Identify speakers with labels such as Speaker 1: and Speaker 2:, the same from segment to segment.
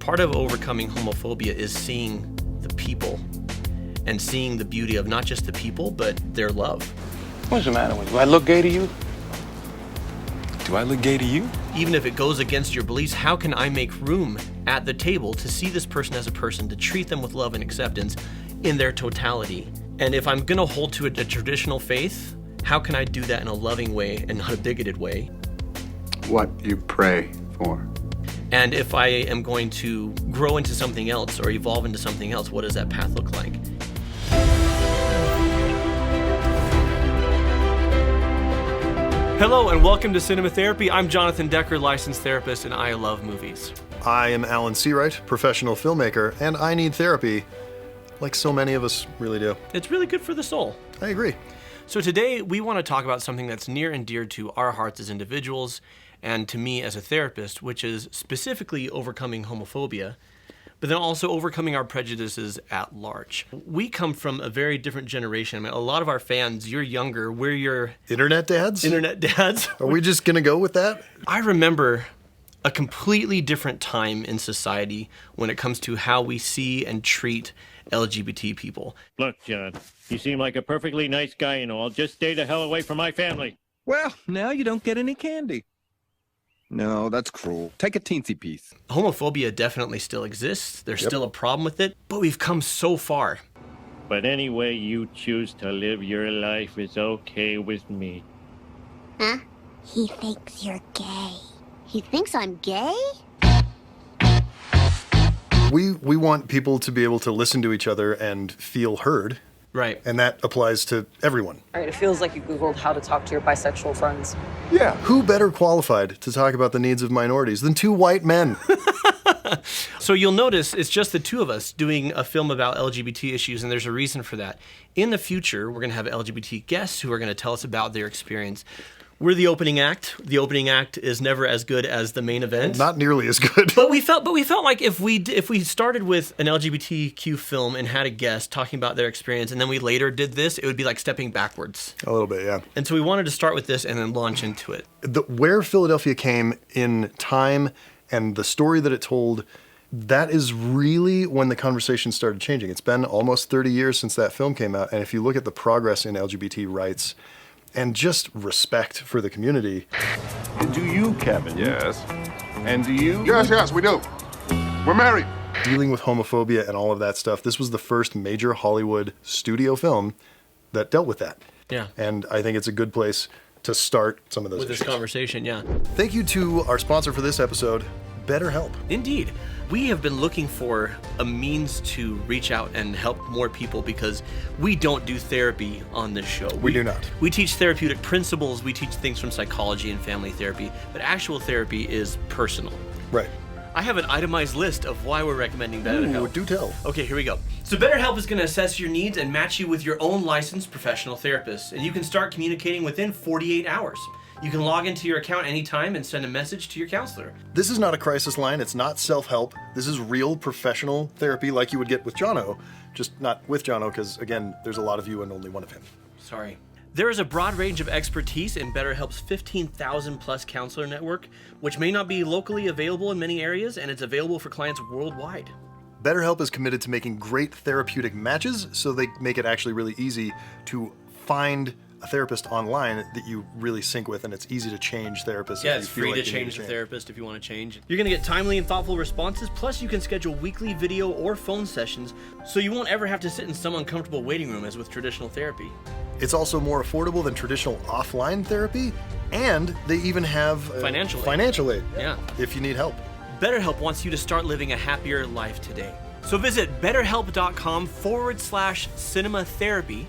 Speaker 1: part of overcoming homophobia is seeing the people and seeing the beauty of not just the people, but their love.
Speaker 2: What's the matter with you? Do I look gay to you?
Speaker 3: Do I look gay to you?
Speaker 1: Even if it goes against your beliefs, how can I make room at the table to see this person as a person, to treat them with love and acceptance in their totality? And if I'm gonna hold to a traditional faith, how can I do that in a loving way and not a bigoted way?
Speaker 4: What you pray for.
Speaker 1: And if I am going to grow into something else or evolve into something else, what does that path look like? Hello and welcome to Cinema Therapy. I'm Jonathan Decker, licensed therapist, and I love movies.
Speaker 5: I am Alan Seawright, professional filmmaker, and I need therapy, like so many of us really do.
Speaker 1: It's really good for the soul.
Speaker 5: I agree.
Speaker 1: So today we want to talk about something that's near and dear to our hearts as individuals and to me as a therapist, which is specifically overcoming homophobia, but then also overcoming our prejudices at large. We come from a very different generation. I mean, a lot of our fans, you're younger, we're your
Speaker 5: Internet dads?
Speaker 1: internet dads.
Speaker 5: Are we just gonna go with that?
Speaker 1: I remember a completely different time in society when it comes to how we see and treat LGBT people.
Speaker 6: Look, John, you seem like a perfectly nice guy and all. Just stay the hell away from my family.
Speaker 3: Well, now you don't get any candy. No, that's cruel. Take a teensy piece.
Speaker 1: Homophobia definitely still exists. There's still a problem with it, but we've come so far.
Speaker 6: But any way you choose to live your life is okay with me.
Speaker 7: Huh? He thinks you're gay. He thinks I'm gay?
Speaker 5: We want people to be able to listen to each other and feel heard,
Speaker 1: Right.
Speaker 5: and that applies to everyone.
Speaker 8: All right, it feels like you Googled how to talk to your bisexual friends.
Speaker 5: Yeah. Who better qualified to talk about the needs of minorities than two white men?
Speaker 1: So you'll notice it's just the two of us doing a film about LGBT issues, and there's a reason for that. In the future, we're going to have LGBT guests who are going to tell us about their experience. We're the opening act. The opening act is never as good as the main event.
Speaker 5: Not nearly as good.
Speaker 1: But we felt like if we started with an LGBTQ film and had a guest talking about their experience, and then we later did this, it would be like stepping backwards.
Speaker 5: A little bit, yeah.
Speaker 1: And so we wanted to start with this and then launch into it.
Speaker 5: Where Philadelphia came in time and the story that it told, that is really when the conversation started changing. It's been almost 30 years since that film came out, and if you look at the progress in LGBT rights and just respect for the community.
Speaker 4: And do you, Kevin?
Speaker 3: Yes.
Speaker 4: And do you?
Speaker 9: Yes, we do. We're married.
Speaker 5: Dealing with homophobia and all of that stuff, this was the first major Hollywood studio film that dealt with that.
Speaker 1: Yeah.
Speaker 5: And I think it's a good place to start some of those
Speaker 1: With this
Speaker 5: issues.
Speaker 1: conversation, yeah.
Speaker 5: Thank you to our sponsor for this episode, BetterHelp.
Speaker 1: Indeed. We have been looking for a means to reach out and help more people because we don't do therapy on this show.
Speaker 5: We do not.
Speaker 1: We teach therapeutic principles, we teach things from psychology and family therapy, but actual therapy is personal.
Speaker 5: Right.
Speaker 1: I have an itemized list of why we're recommending BetterHelp.
Speaker 5: Ooh, do tell.
Speaker 1: Okay, here we go. So BetterHelp is going to assess your needs and match you with your own licensed professional therapist, and you can start communicating within 48 hours. You can log into your account anytime and send a message to your counselor.
Speaker 5: This is not a crisis line. It's not self-help. This is real professional therapy like you would get with Jono, just not with Jono because, again, there's a lot of you and only one of him.
Speaker 1: Sorry. There is a broad range of expertise in BetterHelp's 15,000 plus counselor network, which may not be locally available in many areas, and it's available for clients worldwide.
Speaker 5: BetterHelp is committed to making great therapeutic matches, so they make it actually really easy to find a therapist online that you really sync with, and it's easy to change therapists.
Speaker 1: Yeah,
Speaker 5: if
Speaker 1: it's
Speaker 5: you feel
Speaker 1: free
Speaker 5: like
Speaker 1: to
Speaker 5: you need
Speaker 1: change the therapist if you want to change. You're going to get timely and thoughtful responses, plus you can schedule weekly video or phone sessions, so you won't ever have to sit in some uncomfortable waiting room as with traditional therapy.
Speaker 5: It's also more affordable than traditional offline therapy, and they even have
Speaker 1: Financial aid. Yeah.
Speaker 5: if you need help.
Speaker 1: BetterHelp wants you to start living a happier life today. So visit betterhelp.com/cinema therapy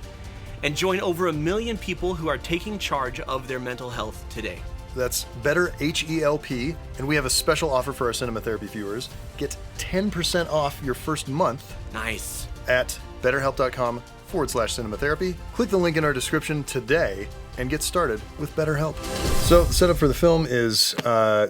Speaker 1: and join over 1 million people who are taking charge of their mental health today.
Speaker 5: That's Better HELP, and we have a special offer for our Cinema Therapy viewers. Get 10% off your first month
Speaker 1: Nice.
Speaker 5: at betterhelp.com/cinema therapy. Click the link in our description today and get started with BetterHelp. So the setup for the film is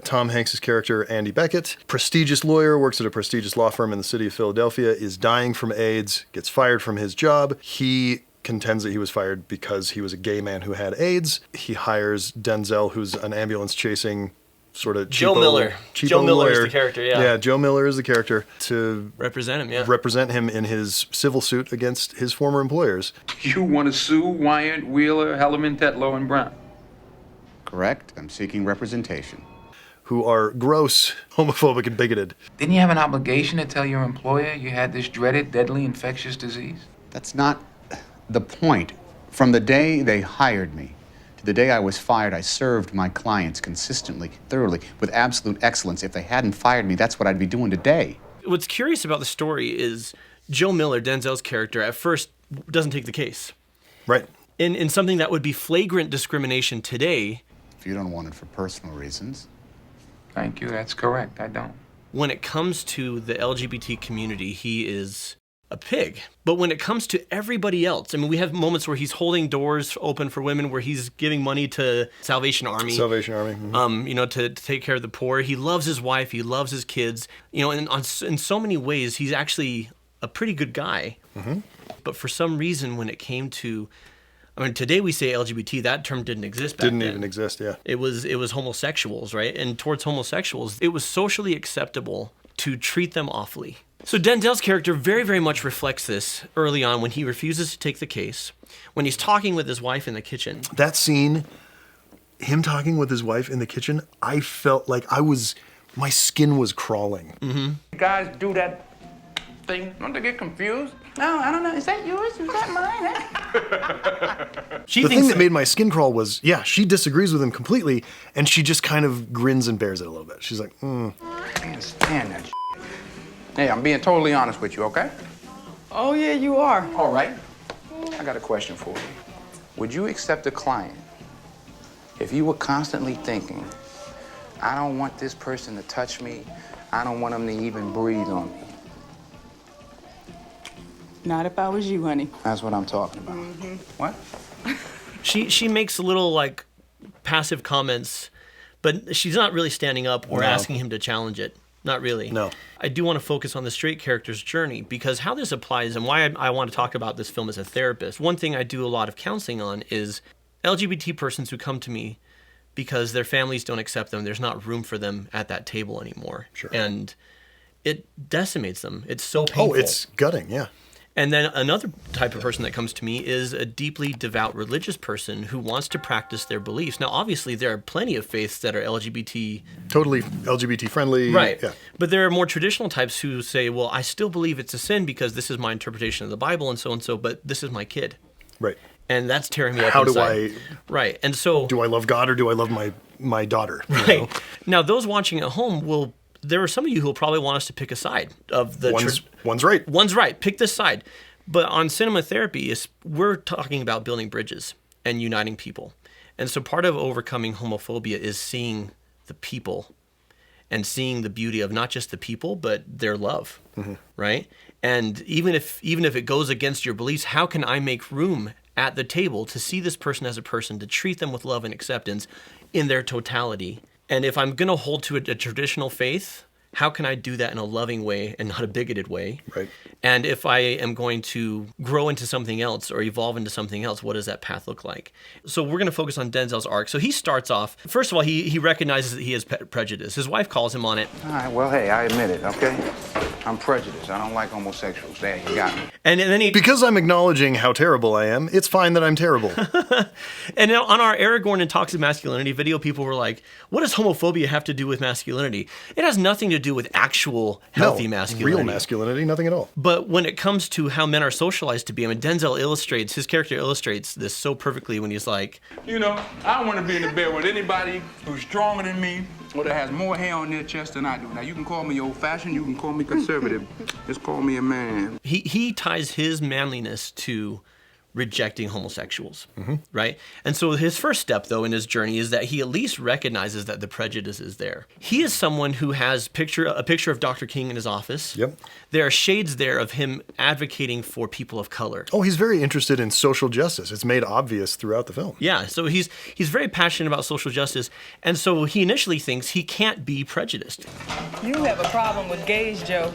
Speaker 5: Tom Hanks' character, Andy Beckett, prestigious lawyer, works at a prestigious law firm in the city of Philadelphia, is dying from AIDS, gets fired from his job. He contends that he was fired because he was a gay man who had AIDS. He hires Denzel, who's an ambulance chasing sort of
Speaker 1: Joe Miller.
Speaker 5: cheapo
Speaker 1: Joe Miller is
Speaker 5: lawyer.
Speaker 1: the character, yeah.
Speaker 5: Yeah, Joe Miller is the character to
Speaker 1: Represent him, yeah.
Speaker 5: represent him in his civil suit against his former employers.
Speaker 10: You want to sue Wyatt, Wheeler, Hellerman, Tetlow, and Brown?
Speaker 11: Correct. I'm seeking representation.
Speaker 5: Who are gross, homophobic, and bigoted.
Speaker 10: Didn't you have an obligation to tell your employer you had this dreaded, deadly, infectious disease?
Speaker 11: That's not the point. From the day they hired me to the day I was fired, I served my clients consistently, thoroughly, with absolute excellence. If they hadn't fired me, that's what I'd be doing today.
Speaker 1: What's curious about the story is Joe Miller, Denzel's character, at first doesn't take the case.
Speaker 5: Right.
Speaker 1: In something that would be flagrant discrimination today.
Speaker 11: If you don't want it for personal reasons.
Speaker 10: Thank you, that's correct, I don't.
Speaker 1: When it comes to the LGBT community, he is a pig. But when it comes to everybody else, I mean, we have moments where he's holding doors open for women, where he's giving money to Salvation Army.
Speaker 5: Salvation Army. Mm-hmm.
Speaker 1: To take care of the poor. He loves his wife. He loves his kids. And in so many ways, he's actually a pretty good guy.
Speaker 5: Mm-hmm.
Speaker 1: But for some reason, when it came to, I mean, today we say LGBT. That term didn't exist back then.
Speaker 5: Didn't even exist, yeah.
Speaker 1: It was homosexuals, right? And towards homosexuals, it was socially acceptable to treat them awfully. So Denzel's character very, very much reflects this early on when he refuses to take the case, when he's talking with his wife in the kitchen.
Speaker 5: That scene, him talking with his wife in the kitchen, I felt like my skin was crawling.
Speaker 1: Mm-hmm.
Speaker 10: You guys do that thing, don't they get confused? No, I don't know, is that yours? Is that mine?
Speaker 5: The thing that made my skin crawl was, she disagrees with him completely, and she just kind of grins and bears it a little bit. She's like,
Speaker 10: I can't stand that shit. Hey, I'm being totally honest with you, okay?
Speaker 8: Oh, yeah, you are.
Speaker 10: All right. I got a question for you. Would you accept a client if you were constantly thinking, I don't want this person to touch me, I don't want them to even breathe on me?
Speaker 8: Not if I was you, honey.
Speaker 10: That's what I'm talking about.
Speaker 8: Mm-hmm.
Speaker 10: What?
Speaker 1: She makes little, like, passive comments, but she's not really standing up or asking him to challenge it. Not really.
Speaker 5: No.
Speaker 1: I do want to focus on the straight character's journey, because how this applies and why I want to talk about this film as a therapist. One thing I do a lot of counseling on is LGBT persons who come to me because their families don't accept them. There's not room for them at that table anymore.
Speaker 5: Sure.
Speaker 1: And it decimates them. It's so painful.
Speaker 5: oh, it's gutting, yeah.
Speaker 1: And then another type of person that comes to me is a deeply devout religious person who wants to practice their beliefs. Now, obviously, there are plenty of faiths that are LGBT.
Speaker 5: Totally LGBT friendly.
Speaker 1: Right.
Speaker 5: Yeah.
Speaker 1: But there are more traditional types who say, well, I still believe it's a sin because this is my interpretation of the Bible and so, but this is my kid.
Speaker 5: Right.
Speaker 1: And that's tearing me up
Speaker 5: How
Speaker 1: inside.
Speaker 5: do I...
Speaker 1: Right. And so...
Speaker 5: Do I love God or do I love my daughter?
Speaker 1: Right.
Speaker 5: You know?
Speaker 1: Now, those watching at home will... There are some of you who will probably want us to pick a side of the...
Speaker 5: One's right.
Speaker 1: One's right. Pick this side. But on Cinema Therapy, we're talking about building bridges and uniting people. And so part of overcoming homophobia is seeing the people and seeing the beauty of not just the people, but their love, right? And even if it goes against your beliefs, how can I make room at the table to see this person as a person, to treat them with love and acceptance in their totality? And if I'm going to hold to a traditional faith, how can I do that in a loving way and not a bigoted way?
Speaker 5: Right.
Speaker 1: And if I am going to grow into something else or evolve into something else, what does that path look like? So we're going to focus on Denzel's arc. So he starts off, first of all, he recognizes that he has prejudice. His wife calls him on it.
Speaker 10: All right, well, hey, I admit it, okay? I'm prejudiced. I don't like homosexuals. There, you got me.
Speaker 1: And then he...
Speaker 5: Because I'm acknowledging how terrible I am, it's fine that I'm terrible.
Speaker 1: And on our Aragorn and Toxic Masculinity video, people were like, what does homophobia have to do with masculinity? It has nothing to do with actual healthy masculinity.
Speaker 5: Real masculinity, nothing at all.
Speaker 1: But when it comes to how men are socialized to be, I mean, his character illustrates this so perfectly when he's like...
Speaker 10: You know, I don't want to be in the bed with anybody who's stronger than me or that has more hair on their chest than I do. Now, you can call me old-fashioned, you can call me conservative. Just call me a man.
Speaker 1: He ties his manliness to rejecting homosexuals, right? And so his first step, though, in his journey is that he at least recognizes that the prejudice is there. He is someone who has a picture of Dr. King in his office.
Speaker 5: Yep.
Speaker 1: There are shades there of him advocating for people of color.
Speaker 5: Oh, he's very interested in social justice. It's made obvious throughout the film.
Speaker 1: Yeah, so he's very passionate about social justice, and so he initially thinks he can't be prejudiced.
Speaker 8: You have a problem with gays, Joe.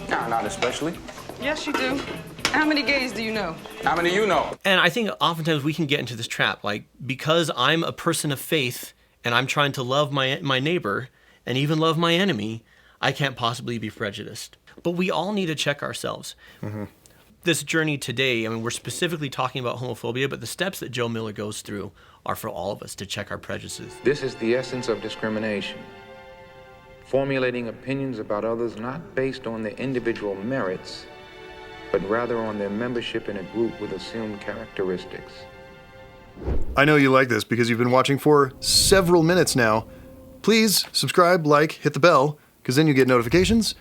Speaker 10: Nah, not especially.
Speaker 8: Yes, you do. How many gays do you know?
Speaker 10: How many you know?
Speaker 1: And I think oftentimes we can get into this trap, like, because I'm a person of faith and I'm trying to love my neighbor and even love my enemy, I can't possibly be prejudiced. But we all need to check ourselves. This journey today, I mean, we're specifically talking about homophobia, but the steps that Joe Miller goes through are for all of us to check our prejudices.
Speaker 12: This is the essence of discrimination. Formulating opinions about others not based on their individual merits, but rather on their membership in a group with assumed characteristics.
Speaker 5: I know you like this because you've been watching for several minutes now. Please subscribe, like, hit the bell, because then you get notifications.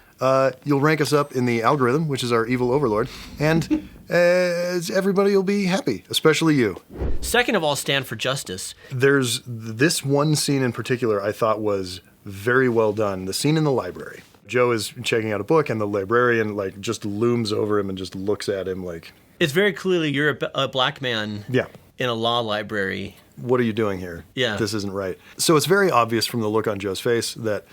Speaker 5: You'll rank us up in the algorithm, which is our evil overlord, and everybody will be happy, especially you.
Speaker 1: Second of all, stand for justice.
Speaker 5: There's this one scene in particular I thought was very well done. The scene in the library. Joe is checking out a book, and the librarian like just looms over him and just looks at him like...
Speaker 1: It's very clearly you're a black man in a law library.
Speaker 5: What are you doing here?
Speaker 1: Yeah.
Speaker 5: This isn't right. So it's very obvious from the look on Joe's face that,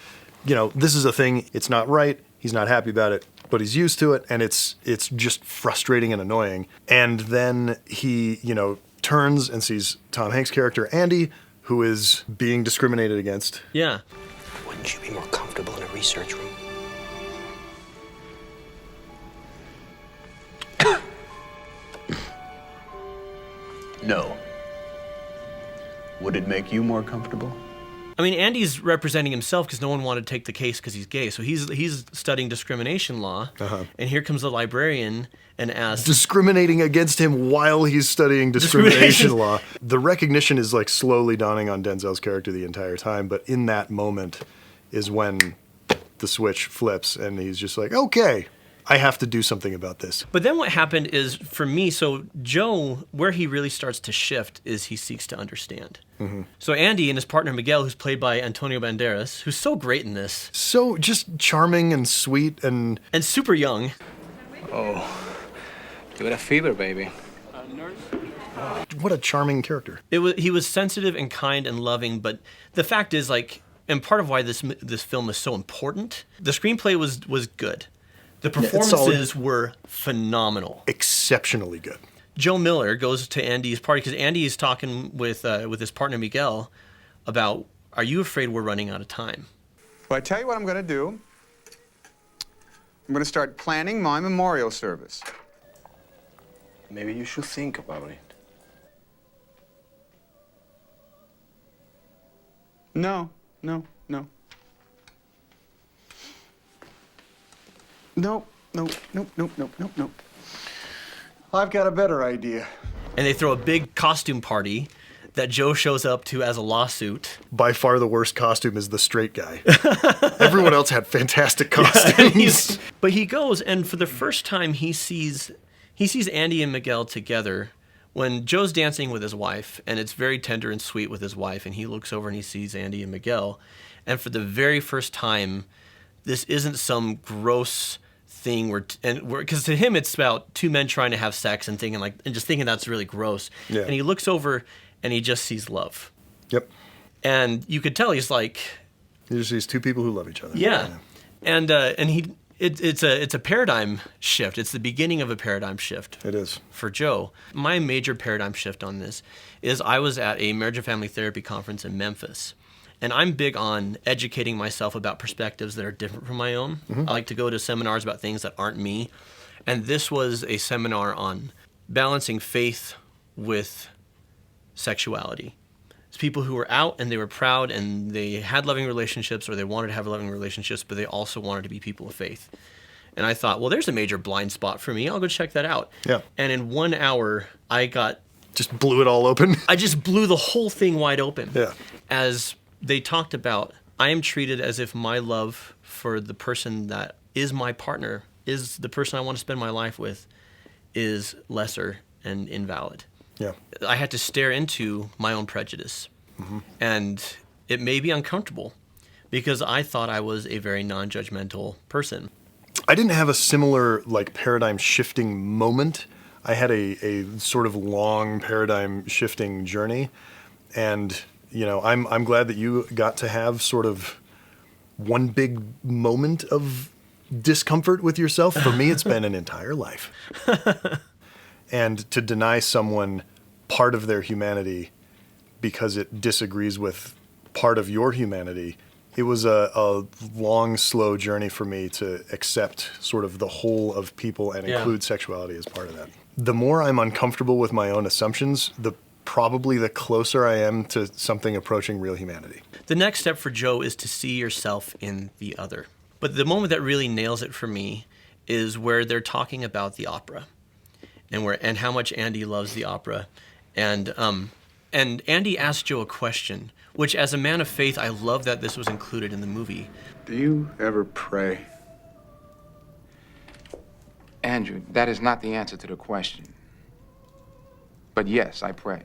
Speaker 5: you know, this is a thing, it's not right, he's not happy about it, but he's used to it, and it's just frustrating and annoying. And then he, you know, turns and sees Tom Hanks' character, Andy, who is being discriminated against.
Speaker 1: Yeah.
Speaker 13: Wouldn't you be more comfortable in a research room?
Speaker 11: No. Would it make you more comfortable?
Speaker 1: I mean, Andy's representing himself because no one wanted to take the case because he's gay. So he's studying discrimination law, and here comes the librarian and asks...
Speaker 5: Discriminating against him while he's studying discrimination law. The recognition is like slowly dawning on Denzel's character the entire time, but in that moment is when the switch flips and he's just like, okay, I have to do something about this.
Speaker 1: But then what happened is, for me, so Joe, where he really starts to shift is he seeks to understand. So Andy and his partner Miguel, who's played by Antonio Banderas, who's so great in this.
Speaker 5: So just charming and sweet and
Speaker 1: super young.
Speaker 13: Oh, you got a fever, baby.
Speaker 5: What a charming character.
Speaker 1: He was sensitive and kind and loving, but the fact is, like, and part of why this film is so important, the screenplay was good. The performances were phenomenal.
Speaker 5: Exceptionally good.
Speaker 1: Joe Miller goes to Andy's party because Andy is talking with his partner Miguel about, are you afraid we're running out of time?
Speaker 11: Well, I tell you what I'm going to do. I'm going to start planning my memorial service.
Speaker 13: Maybe you should think about it.
Speaker 11: No. Nope. I've got a better idea.
Speaker 1: And they throw a big costume party that Joe shows up to as a lawsuit.
Speaker 5: By far the worst costume is the straight guy. Everyone else had fantastic costumes.
Speaker 1: But he goes, and for the first time he sees Andy and Miguel together when Joe's dancing with his wife, and it's very tender and sweet with his wife, and he looks over and he sees Andy and Miguel. And for the very first time, this isn't some gross thing because to him it's about two men trying to have sex and just thinking that's really gross.
Speaker 5: Yeah.
Speaker 1: And he looks over and he just sees love.
Speaker 5: Yep.
Speaker 1: And you could tell he's like,
Speaker 5: he just sees two people who love each other.
Speaker 1: Yeah. And it's a paradigm shift. It's the beginning of a paradigm shift.
Speaker 5: It is.
Speaker 1: For Joe. My major paradigm shift on this is I was at a marriage and family therapy conference in Memphis. And I'm big on educating myself about perspectives that are different from my own. I like to go to seminars about things that aren't me. And this was a seminar on balancing faith with sexuality. It's people who were out and they were proud and they had loving relationships or they wanted to have loving relationships, but they also wanted to be people of faith. And I thought, well, there's a major blind spot for me. I'll go check that out.
Speaker 5: Yeah.
Speaker 1: And in 1 hour,
Speaker 5: just blew it all open.
Speaker 1: I just blew the whole thing wide open.
Speaker 5: Yeah.
Speaker 1: As they talked about, I am treated as if my love for the person that is my partner, is the person I want to spend my life with, is lesser and invalid.
Speaker 5: Yeah.
Speaker 1: I had to stare into my own prejudice. And it made me uncomfortable because I thought I was a very non-judgmental person.
Speaker 5: I didn't have a similar paradigm shifting moment. I had a sort of long paradigm shifting journey, and I'm glad that you got to have sort of one big moment of discomfort with yourself. For me, it's been an entire life. And to deny someone part of their humanity because it disagrees with part of your humanity, it was a long, slow journey for me to accept sort of the whole of people and include sexuality as part of that. The more I'm uncomfortable with my own assumptions, probably the closer I am to something approaching real humanity.
Speaker 1: The next step for Joe is to see yourself in the other. But the moment that really nails it for me is where they're talking about the opera and how much Andy loves the opera. And Andy asked Joe a question, which as a man of faith, I love that this was included in the movie.
Speaker 4: Do you ever pray?
Speaker 10: Andrew, that is not the answer to the question. But yes, I pray.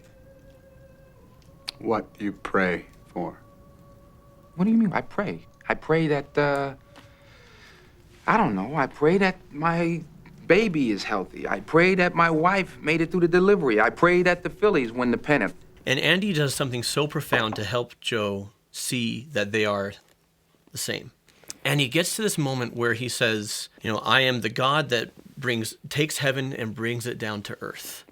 Speaker 4: What you pray for?
Speaker 10: What do you mean? I pray. I pray that, I don't know. I pray that my baby is healthy. I pray that my wife made it through the delivery. I pray that the Phillies win the pennant.
Speaker 1: And Andy does something so profound to help Joe see that they are the same. And he gets to this moment where he says, you know, I am the God that takes heaven and brings it down to earth.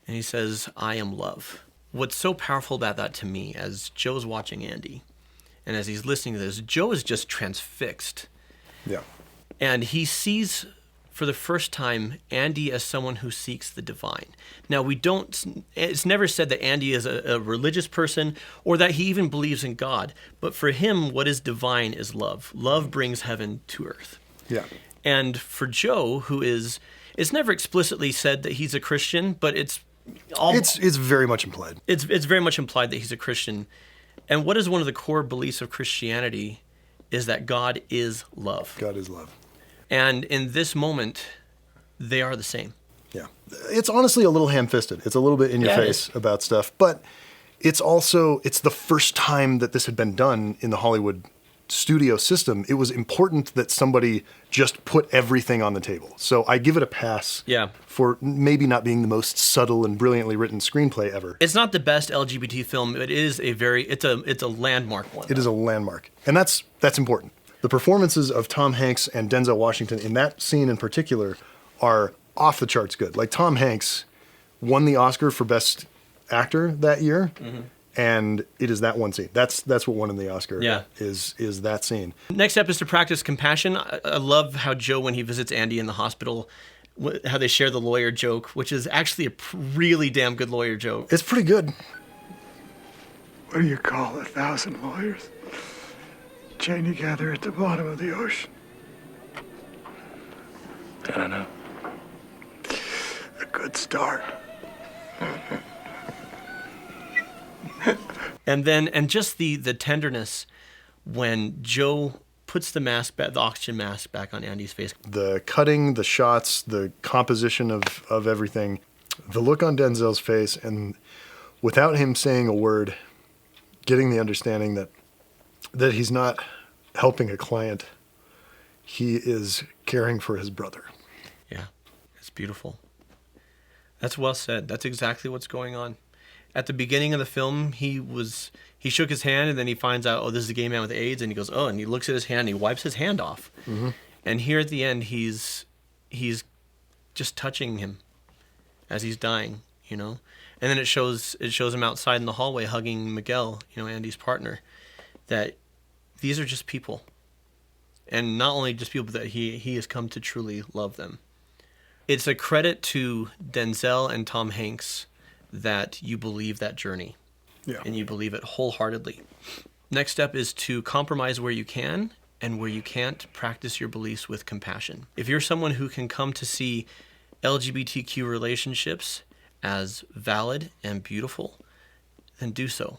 Speaker 1: And he says, I am love. What's so powerful about that to me, as Joe's watching Andy, and as he's listening to this, Joe is just transfixed.
Speaker 5: Yeah.
Speaker 1: And he sees for the first time Andy as someone who seeks the divine. Now, it's never said that Andy is a religious person or that he even believes in God. But for him, what is divine is love. Love brings heaven to earth.
Speaker 5: Yeah.
Speaker 1: And for Joe, it's never explicitly said that he's a Christian, but it's
Speaker 5: very much implied.
Speaker 1: It's very much implied that he's a Christian. And what is one of the core beliefs of Christianity is that God is love.
Speaker 5: God is love.
Speaker 1: And in this moment, they are the same.
Speaker 5: Yeah. It's honestly a little ham-fisted. It's a little bit in your face about stuff. But it's the first time that this had been done in the Hollywood studio system. It was important that somebody just put everything on the table. So I give it a pass for maybe not being the most subtle and brilliantly written screenplay ever.
Speaker 1: It's not the best LGBT film. It is it's a landmark one.
Speaker 5: It is a landmark. And that's important. The performances of Tom Hanks and Denzel Washington in that scene in particular are off the charts good. Like, Tom Hanks won the Oscar for Best Actor that year, and it is that one scene. That's what won him the Oscar. Is that scene.
Speaker 1: Next step is to practice compassion. I love how Joe, when he visits Andy in the hospital, how they share the lawyer joke, which is actually a really damn good lawyer joke.
Speaker 5: It's pretty good.
Speaker 4: What do you call 1,000 lawyers chained together at the bottom of the ocean?
Speaker 2: I don't know.
Speaker 4: A good start.
Speaker 1: And just the tenderness when Joe puts the oxygen mask back on Andy's face.
Speaker 5: The cutting, the shots, the composition of everything, the look on Denzel's face, and without him saying a word, getting the understanding that he's not helping a client, he is caring for his brother.
Speaker 1: Yeah, it's beautiful. That's well said. That's exactly what's going on. At the beginning of the film, he shook his hand, and then he finds out, oh, this is a gay man with AIDS, and he goes, oh, and he looks at his hand, and he wipes his hand off. Mm-hmm. And here at the end, he's just touching him as he's dying, you know. And then it shows him outside in the hallway hugging Miguel, you know, Andy's partner, that these are just people. And not only just people, but that he has come to truly love them. It's a credit to Denzel and Tom Hanks that you believe that journey. Yeah. And you believe it wholeheartedly. Next step is to compromise where you can, and where you can't, practice your beliefs with compassion. If you're someone who can come to see LGBTQ relationships as valid and beautiful, then do so.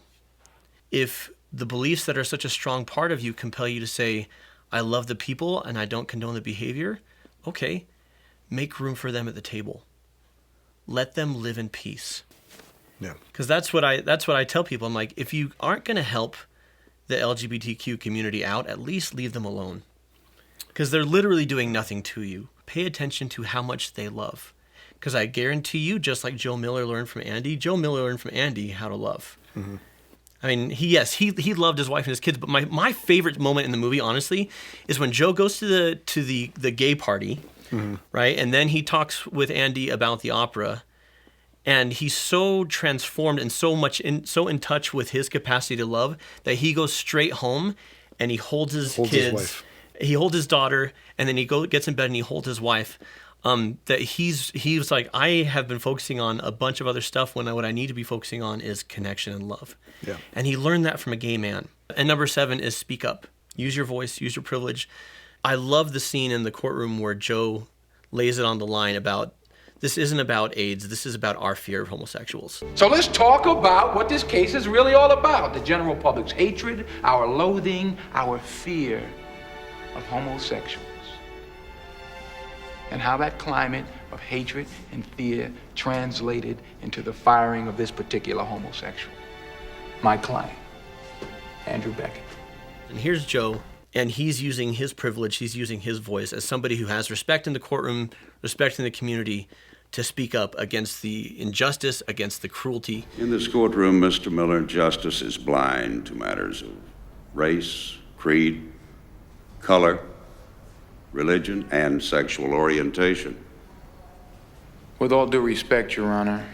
Speaker 1: If the beliefs that are such a strong part of you compel you to say, I love the people and I don't condone the behavior, okay, make room for them at the table. Let them live in peace.
Speaker 5: Yeah.
Speaker 1: Because that's what I tell people. I'm like, if you aren't going to help the LGBTQ community out, at least leave them alone. Because they're literally doing nothing to you. Pay attention to how much they love. Because I guarantee you, just like Joe Miller learned from Andy, Joe Miller learned from Andy how to love. Mm-hmm. I mean, he loved his wife and his kids, but my favorite moment in the movie, honestly, is when Joe goes to the gay party, mm-hmm. right? And then he talks with Andy about the opera, And he's so transformed and so in touch with his capacity to love that he goes straight home and he holds his kids.
Speaker 5: Wife.
Speaker 1: He holds his daughter, and then he gets in bed and he holds his wife. That he was like, I have been focusing on a bunch of other stuff when what I need to be focusing on is connection and love.
Speaker 5: Yeah.
Speaker 1: And he learned that from a gay man. And number 7 is speak up. Use your voice, use your privilege. I love the scene in the courtroom where Joe lays it on the line about, this isn't about AIDS, this is about our fear of homosexuals.
Speaker 10: So let's talk about what this case is really all about. The general public's hatred, our loathing, our fear of homosexuals. And how that climate of hatred and fear translated into the firing of this particular homosexual. My client, Andrew Beckett.
Speaker 1: And here's Joe, and he's using his privilege, he's using his voice as somebody who has respect in the courtroom, respect in the community, to speak up against the injustice, against the cruelty.
Speaker 14: In this courtroom, Mr. Miller, justice is blind to matters of race, creed, color, religion, and sexual orientation.
Speaker 12: With all due respect, Your Honor,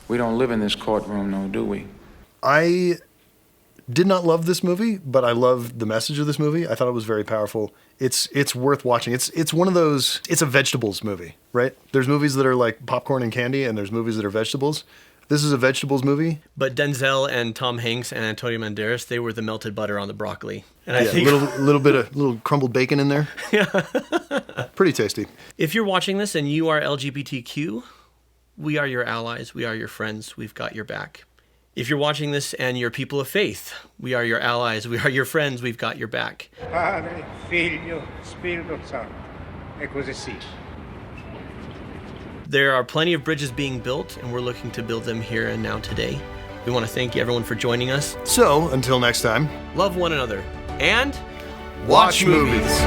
Speaker 12: we don't live in this courtroom, no, do we?
Speaker 5: I did not love this movie, but I loved the message of this movie. I thought it was very powerful. It's worth watching. It's one of those, it's a vegetables movie, right? There's movies that are like popcorn and candy, and there's movies that are vegetables. This is a vegetables movie.
Speaker 1: But Denzel and Tom Hanks and Antonio Banderas, they were the melted butter on the broccoli. And
Speaker 5: I
Speaker 1: think
Speaker 5: a little bit of little crumbled bacon in there. Yeah. Pretty tasty.
Speaker 1: If you're watching this and you are LGBTQ, we are your allies, we are your friends, we've got your back. If you're watching this and you're people of faith, we are your allies, we are your friends, we've got your back.
Speaker 15: Padre, Figlio, Spirito Santo. E così sia.
Speaker 1: There are plenty of bridges being built, and we're looking to build them here and now today. We want to thank everyone for joining us.
Speaker 5: So, until next time,
Speaker 1: love one another and
Speaker 5: watch movies.